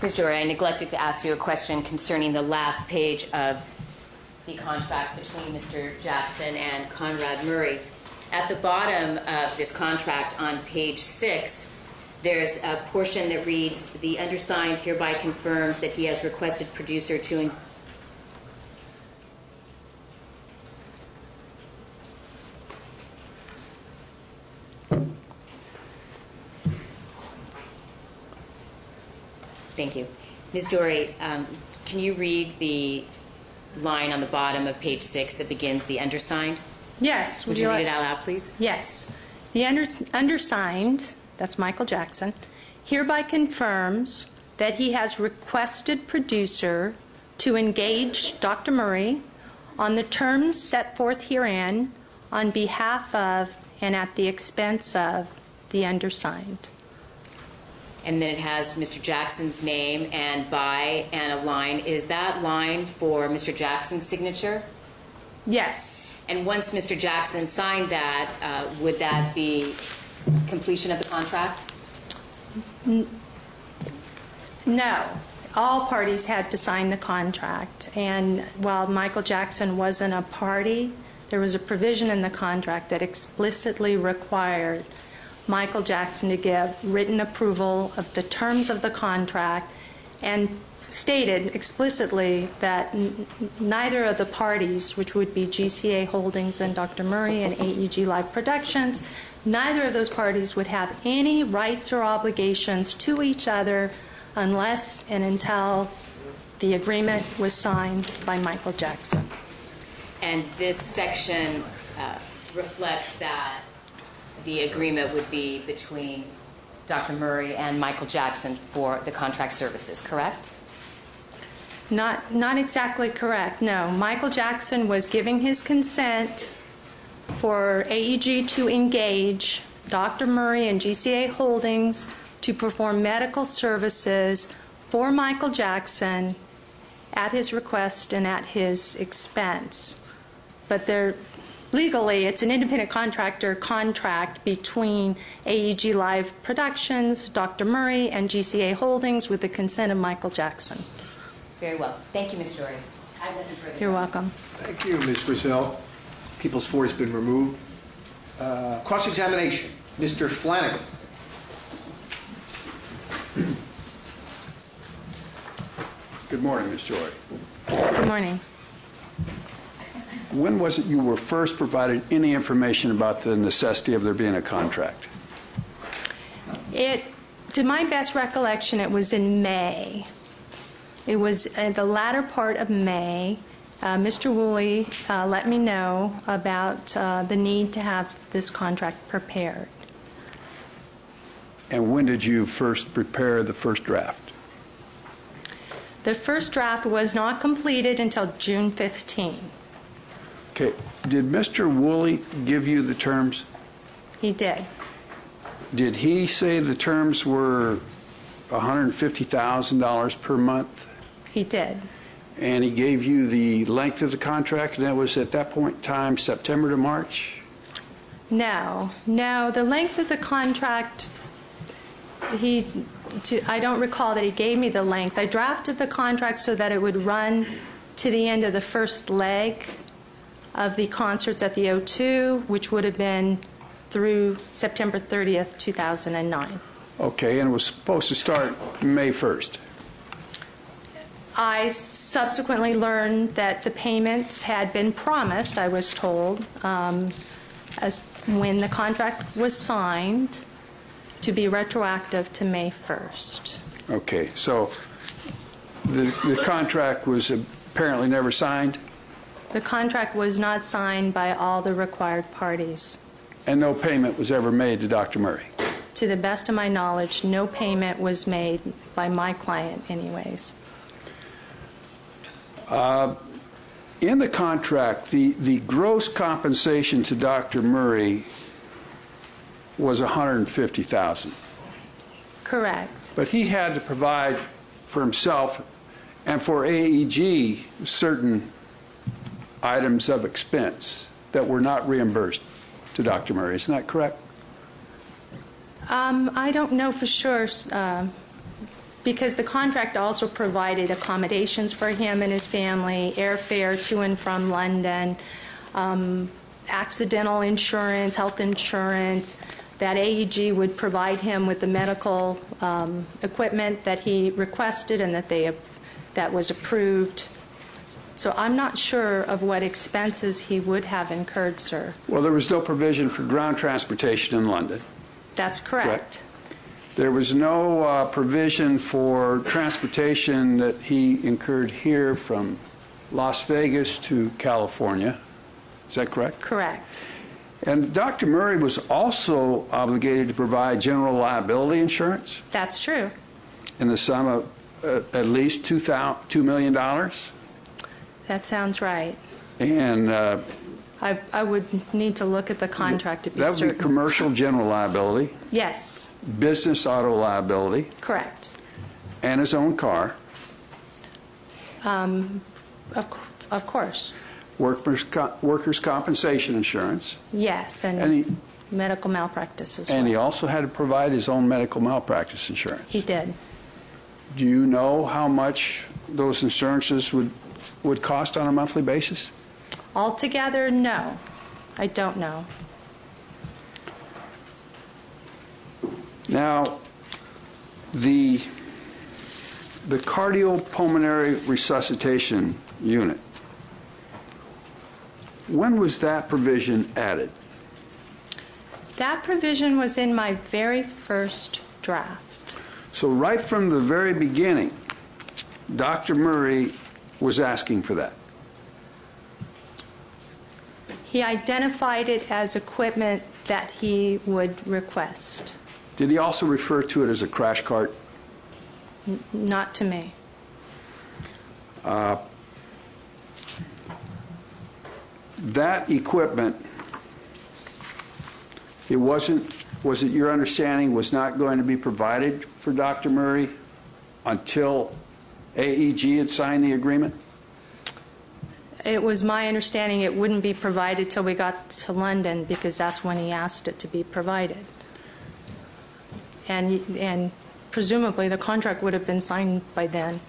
Ms. Jory, I neglected to ask you a question concerning the last page of the contract between Mr. Jackson and Conrad Murray. At the bottom of this contract on page 6, there's a portion that reads, "The undersigned hereby confirms that he has requested producer to..." Thank you. Ms. Jory, can you read the line on the bottom of page 6 that begins "the undersigned"? Yes. Would you read it out loud, please? Yes. The undersigned, that's Michael Jackson, hereby confirms that he has requested producer to engage Dr. Murray on the terms set forth herein on behalf of and at the expense of the undersigned. And then it has Mr. Jackson's name and by and a line. Is that line for Mr. Jackson's signature? Yes. And once Mr. Jackson signed that, would that be completion of the contract? No. All parties had to sign the contract. And while Michael Jackson wasn't a party, there was a provision in the contract that explicitly required Michael Jackson to give written approval of the terms of the contract and stated explicitly that neither of the parties, which would be GCA Holdings and Dr. Murray and AEG Live Productions, neither of those parties would have any rights or obligations to each other unless and until the agreement was signed by Michael Jackson. And this section reflects that the agreement would be between Dr. Murray and Michael Jackson for the contract services, correct? Not exactly correct, no. Michael Jackson was giving his consent for AEG to engage Dr. Murray and GCA Holdings to perform medical services for Michael Jackson at his request and at his expense. But legally, it's an independent contractor contract between AEG Live Productions, Dr. Murray, and GCA Holdings with the consent of Michael Jackson. Very well. Thank you, Ms. Jory. I have nothing further. You're welcome. Thank you, Ms. Griselle. People's Four has been removed. Cross-examination. Mr. Flanagan. Good morning, Ms. Joy. Good morning. When was it you were first provided any information about the necessity of there being a contract? To my best recollection, it was in May. It was in the latter part of May. Mr. Woolley let me know about the need to have this contract prepared. And when did you first prepare the first draft? The first draft was not completed until June 15. Okay. Did Mr. Woolley give you the terms? He did. Did he say the terms were $150,000 per month? He did. And he gave you the length of the contract, and that was at that point in time September to March? No, the length of the contract, I don't recall that he gave me the length. I drafted the contract so that it would run to the end of the first leg of the concerts at the O2, which would have been through September 30th, 2009. Okay, and it was supposed to start May 1st. I subsequently learned that the payments had been promised, I was told, as when the contract was signed, to be retroactive to May 1st. Okay, so the contract was apparently never signed? The contract was not signed by all the required parties. And no payment was ever made to Dr. Murray? To the best of my knowledge, no payment was made by my client anyways. In the contract, the gross compensation to Dr. Murray was $150,000. Correct. But he had to provide for himself and for AEG certain items of expense that were not reimbursed to Dr. Murray. Isn't that correct? I don't know for sure, Because the contract also provided accommodations for him and his family, airfare to and from London, accidental insurance, health insurance, that AEG would provide him with the medical equipment that he requested and that was approved. So I'm not sure of what expenses he would have incurred, sir. Well, there was no provision for ground transportation in London. That's correct. There was no provision for transportation that he incurred here from Las Vegas to California. Is that correct? Correct. And Dr. Murray was also obligated to provide general liability insurance That's true. in the sum of at least $2 million. That sounds right. And I would need to look at the contract to be that would certain. be commercial general liability, Yes, business auto liability, correct. and his own car, Of course. workers' compensation insurance, Yes, and and medical malpractice as he well. also had to provide his own medical malpractice insurance. He did. Do you know how much those insurances would cost on a monthly basis? Altogether, no. I don't know. Now, the cardiopulmonary resuscitation unit, when was that provision added? That provision was in my very first draft. So right from the very beginning, Dr. Murray was asking for that. He identified it as equipment that he would request. Did he also refer to it as a crash cart? Not to me. That equipment, was it your understanding, was not going to be provided for Dr. Murray until AEG had signed the agreement? It was my understanding it wouldn't be provided till we got to London because that's when he asked it to be provided. And presumably the contract would have been signed by then.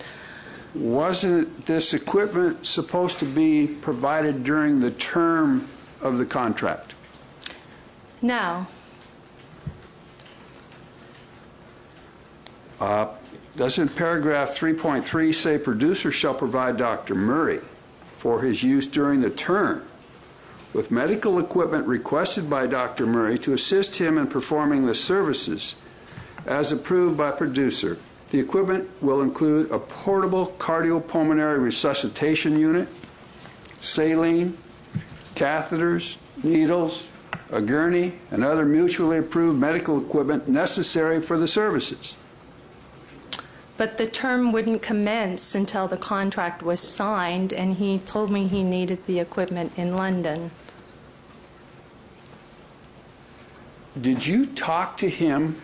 Wasn't this equipment supposed to be provided during the term of the contract? No. Doesn't paragraph 3.3 say producer shall provide Dr. Murray for his use during the term with medical equipment requested by Dr. Murray to assist him in performing the services as approved by producer? The equipment will include a portable cardiopulmonary resuscitation unit, saline, catheters, needles, a gurney, and other mutually approved medical equipment necessary for the services. But the term wouldn't commence until the contract was signed, and he told me he needed the equipment in London. Did you talk to him